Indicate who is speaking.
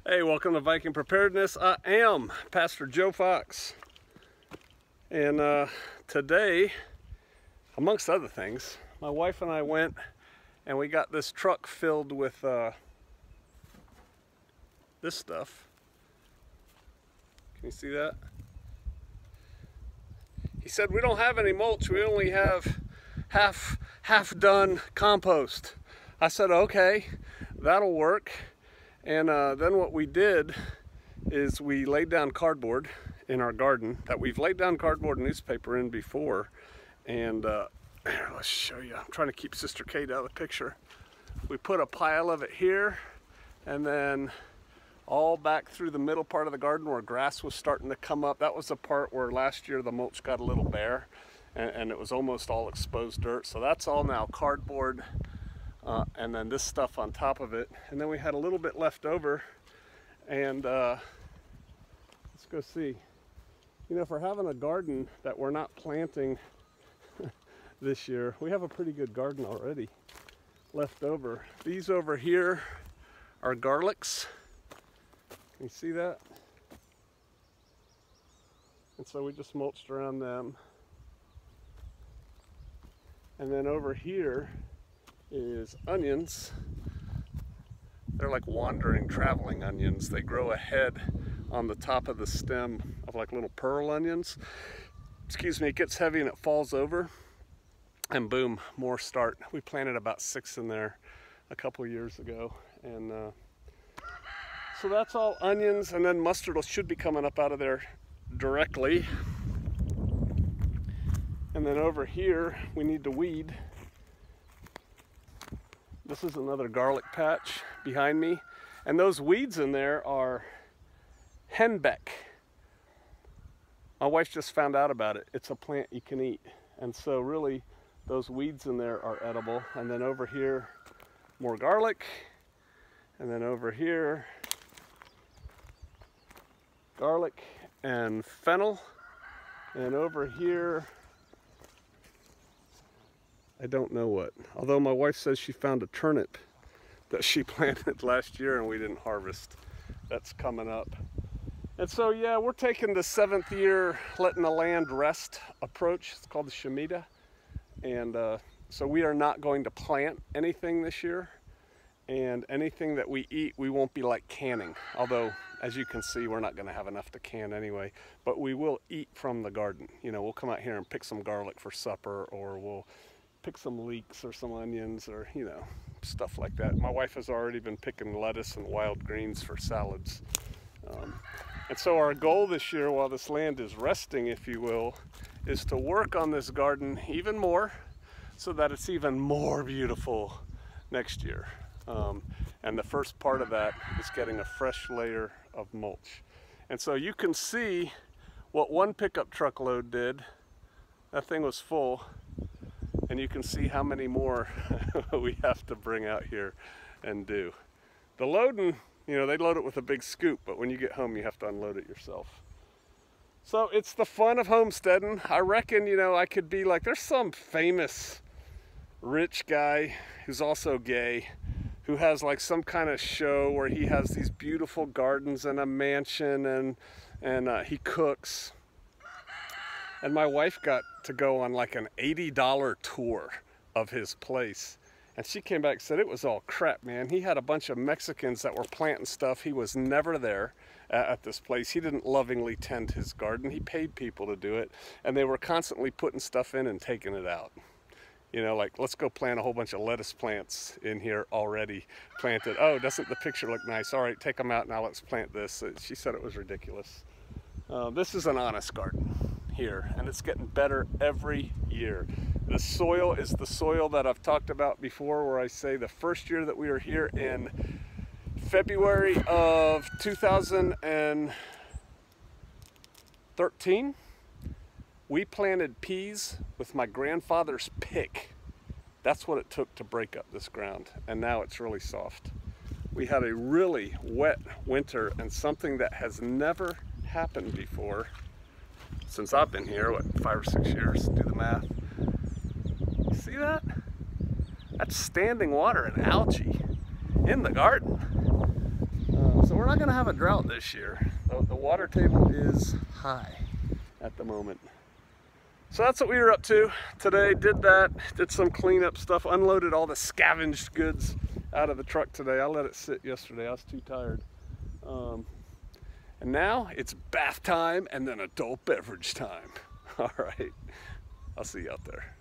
Speaker 1: Hey, welcome to Viking Preparedness. I am Pastor Joe Fox. And today, amongst other things, my wife and I went and we got this truck filled with this stuff. Can you see that? He said, we don't have any mulch, we only have half done compost. I said, okay, that'll work. And then what we did is we laid down cardboard in our garden that we've laid down cardboard newspaper in before. And here, let's show you. I'm trying to keep Sister Kate out of the picture. We put a pile of it here, and then all back through the middle part of the garden where grass was starting to come up. That was the part where last year the mulch got a little bare, and it was almost all exposed dirt. So that's all now cardboard. And then this stuff on top of it, and then we had a little bit left over, and let's go see. You know, for having a garden that we're not planting this year, we have a pretty good garden already left over. These over here are garlics. Can you see that? And so we just mulched around them. And then over here is onions. They're like wandering, traveling onions. They grow a head on the top of the stem of like little pearl onions. Excuse me, it gets heavy and it falls over, and boom, more start. We planted about 6 in there a couple years ago, and so that's all onions. And then mustard should be coming up out of there directly. And then over here we need to weed. This is another garlic patch behind me, and those weeds in there are henbeck. My wife just found out about it. It's a plant you can eat, and so really those weeds in there are edible. And then over here, more garlic, and then over here, garlic and fennel, and over here, I don't know what. Although my wife says she found a turnip that she planted last year and we didn't harvest. That's coming up. And so yeah, we're taking the 7th year letting the land rest approach. It's called the Shemitah. And so we are not going to plant anything this year. And anything that we eat, we won't be like canning. Although, as you can see, we're not going to have enough to can anyway. But we will eat from the garden. You know, we'll come out here and pick some garlic for supper, or we'll pick some leeks or some onions, or, you know, stuff like that. My wife has already been picking lettuce and wild greens for salads. And so our goal this year, while this land is resting, if you will, is to work on this garden even more so that it's even more beautiful next year. And the first part of that is getting a fresh layer of mulch. And so you can see what one pickup truck load did. That thing was full. And you can see how many more we have to bring out here and do. The loading, you know, they load it with a big scoop, but when you get home, you have to unload it yourself. So it's the fun of homesteading. I reckon, you know, I could be like, there's some famous rich guy who's also gay, who has like some kind of show where he has these beautiful gardens and a mansion, and he cooks. And my wife got to go on like an $80 tour of his place. And she came back and said it was all crap, man. He had a bunch of Mexicans that were planting stuff. He was never there at this place. He didn't lovingly tend his garden. He paid people to do it. And they were constantly putting stuff in and taking it out. You know, like, let's go plant a whole bunch of lettuce plants in here already planted. Oh, doesn't the picture look nice? All right, take them out now, let's plant this. She said it was ridiculous. This is an honest garden here, and it's getting better every year. The soil is the soil that I've talked about before, where I say the first year that we were here in February of 2013, we planted peas with my grandfather's pick. That's what it took to break up this ground, and now it's really soft. We had a really wet winter, and something that has never happened before since I've been here, what, 5 or 6 years, do the math. You see that? That's standing water and algae in the garden. So we're not gonna have a drought this year. The water table is high at the moment. So that's what we were up to today. Did that, did some cleanup stuff, unloaded all the scavenged goods out of the truck today. I let it sit yesterday, I was too tired. And now it's bath time and then adult beverage time. All right, I'll see you out there.